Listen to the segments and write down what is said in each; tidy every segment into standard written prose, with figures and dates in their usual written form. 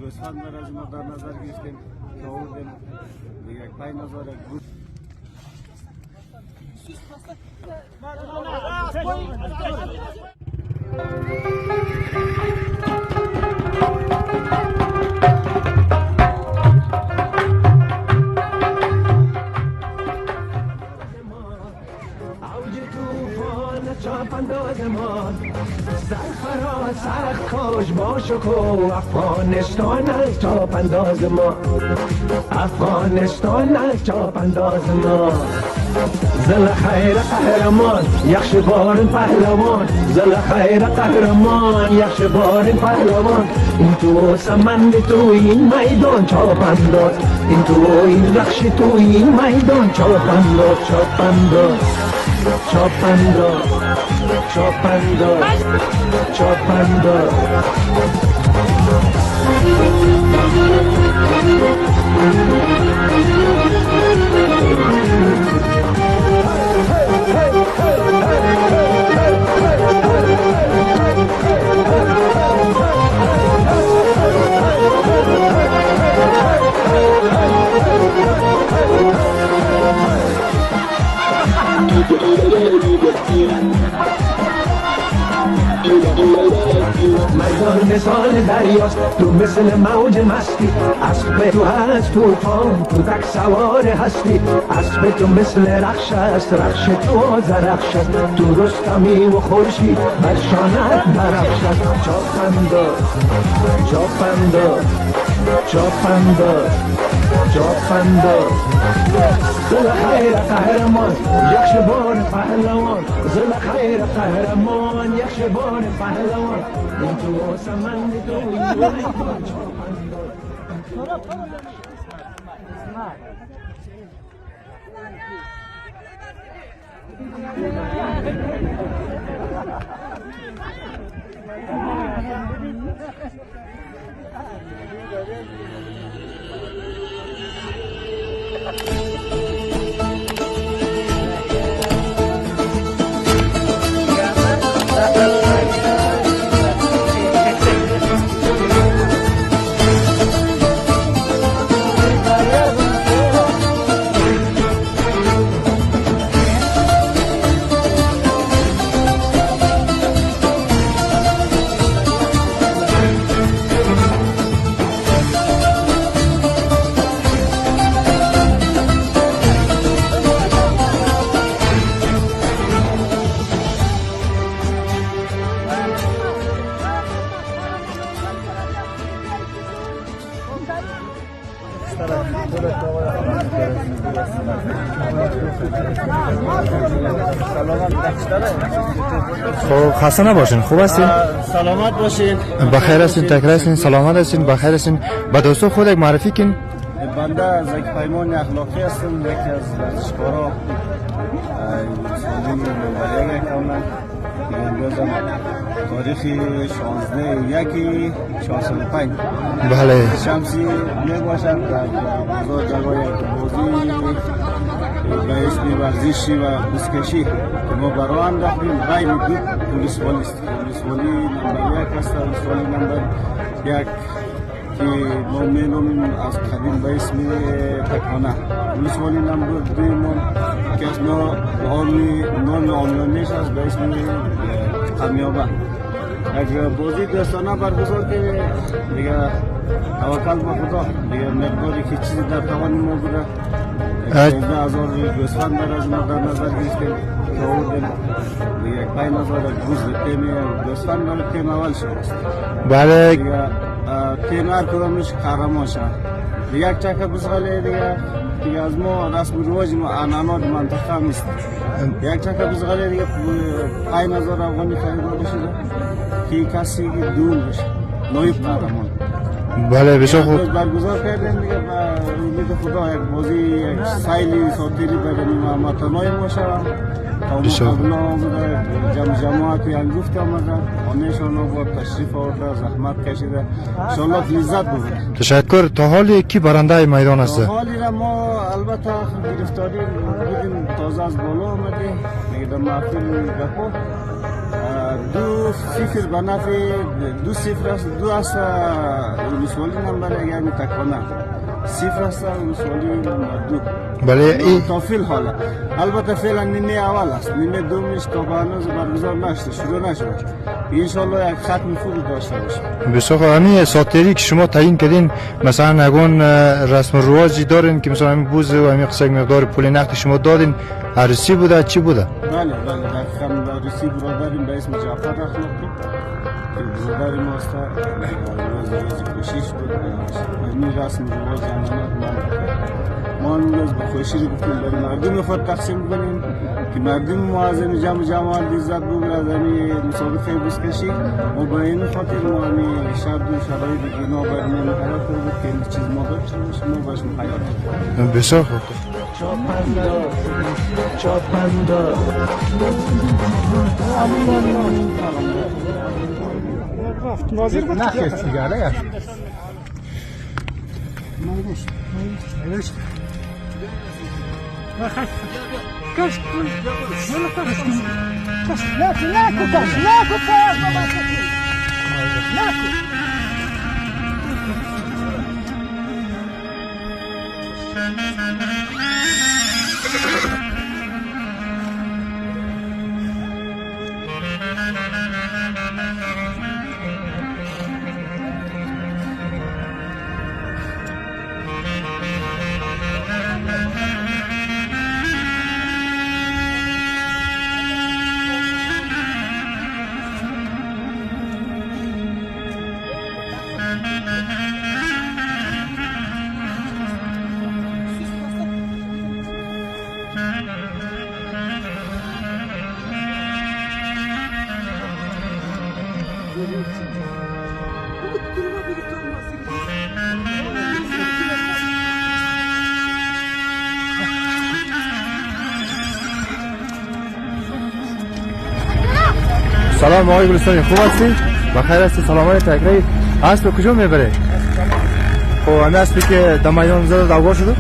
گوسفند را از ما در نظر گرفتیم که آوردیم یک 5000 گوسفند. سرفراز سخت کاش باشو کو افغانستان از چاپ انداز ما افغانستان از چاپ انداز ما زل خیر قهرمان یخش بارن پهلوان زل خیر قهرمان یخش بارن پهلوان این تو سمند تو این میدان چاپ انداز این تو این رخش تو این میدان چاپ انداز چاپ انداز چاپ انداز چاپ انداز چاپ انداز میدان مثال دریاست تو مثل موج مستی اسب تو هست توفان تو تک سوار هستی اسب تو مثل رخش است رخش تو زرخش است تو رستمی و خورشید بر شانت درخش است چاپ انداز چاپ انداز چاپ انداز چاپ انداز زل خیر قهرمان یخش بار پهلوان زل خیر قهرمان یخش بار پهلوان این تو سمند تو این چاپ انداز خب خسته نباشین، خوب هستین؟ سلامت باشین. بخیر هستین، تکرار هستین، سلامت هستین، بخیر هستین. به دوستو خود یک معرفی کن. بنده از یک پیمان اخلاقی هستم، یکی از ورزشکارا سالی نمبر یک کاملا اندازم تاریخی 16/1/405 بله شمسی می باشد در بزرگ جگای بازی به اسم ورزشی و بزکشی که ما برای هم رفتیم غیر دو پولیس والی است. پولیس والی نمبر 1 است، پولیس والی نمبر 1 که ما می‌نامیم از قدیم به اسم تکانه. پولیس والی نمبر 2 ما که از نام عامیانیش است به اسم کامیابه. اگر بازی دوستانه برگزار که دیگه توکل به خدا، دیگه مقداری که چیزی در توان ما بوده 15000 گوسفند را از ما در نظر گرفتیم که آوردیم یک 5000 گوز تیم گوسفند مال تیم اول شد. بله دیگه تیم هر کدامش قهرمان شد. یک چکه بزغاله دیگه از ما رسم و رواج ما عنعنات منطقه نیست. یک چکه بزغاله دیگه 5000 افغانی خریداری شده که کسی که دور بشه نایب قهرمان. بله بسیار خوب. برگزار کردیم دیگه با امید خدا یک بازی سیلی ساتیری برای ما متنای ما شود. بسیار قبلا بوده جماعت انگفت آمده همهشان با تشریف آورده زحمت کشیده انشالله لذت ببرند. تشکر. تا حالی کی برنده میدان است؟ حالی را ما البته گرفتاری بودیم تازه از بالا آمده میگه در محفل گپو 2-0 به نفع 2-0 است 2 است ولسوالی نمبر یعنی تکانه 0 است ولسوالی نمبر 2 بله ای تا فیل حالا البته فعلا نیمه اول است نیمه دومش تا به هنوز برگزار نشده شروع نشده انشالله یک ختم خوب داشته باشه. بسیار همین ساتری که شما تعیین کردین مثلا اگون رسم و رواجی دارین که مثلا همین بوز و همین قصه مقدار پول نقد شما دادین عروسی بوده چی بوده؟ بله دقیقا عروسی برادریم به اسم جعفر اخلاقی که برادر ماست روز کوشش بود همین رسم و رواج امانت ما امروز به خوشی رو گفتیم برای مردم خود تقسیم کنیم که مردم معظم جماعت عزت بگیره از همین مسابقه بزکشی و به این خاطر ما همین شرط و شرایط اینا باید حیات کنیم که این چیز ما داشته باشیم ما باش حیات. بسیار خوب. چاپندا ناظر بود نه سیگاره سلام آقای گلستانی خوب هستی؟ بخیر هستی؟ سلامت تکری اسب کجا میبره؟ خب همه اسبی که در میدان زده دعوا شده؟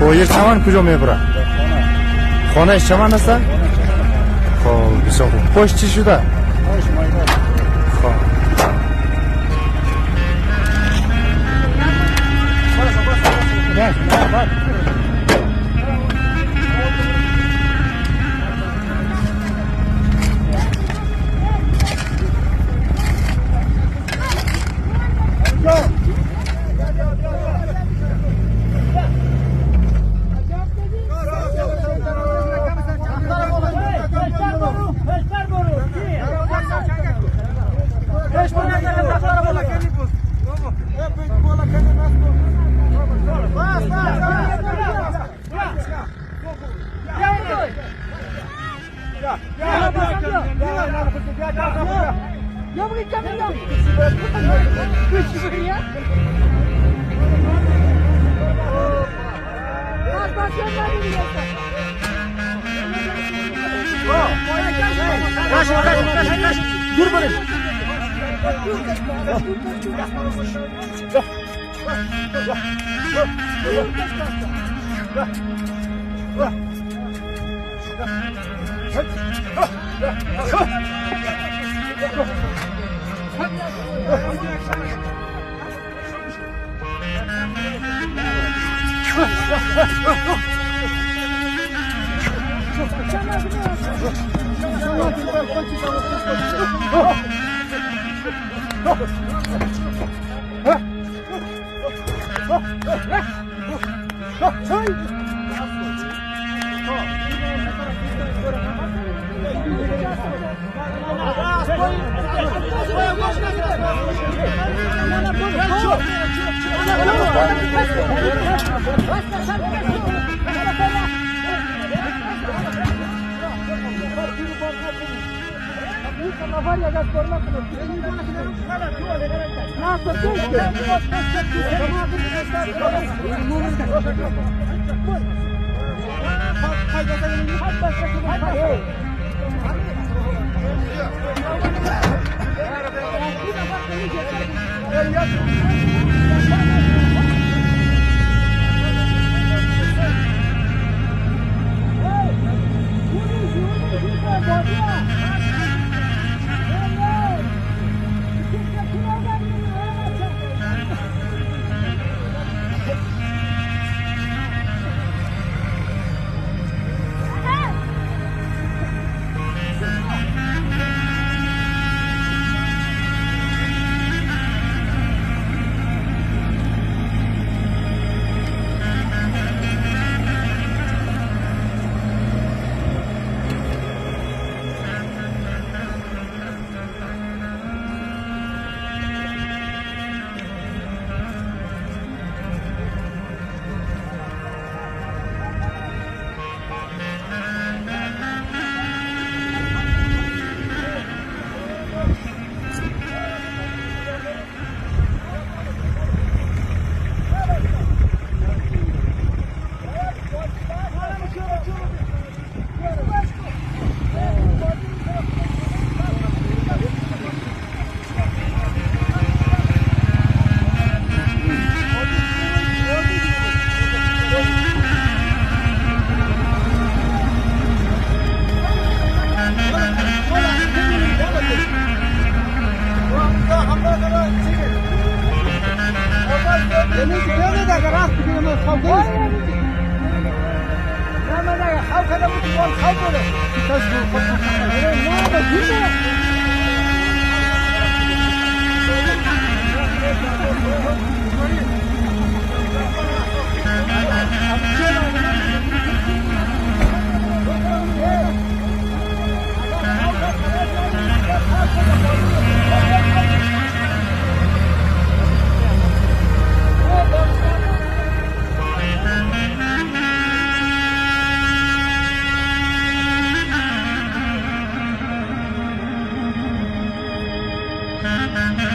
خب یک چمن کجا میبره؟ خانه چمن هست؟ خب بسیار خوب. پشت چی شده؟ خب Thank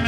you.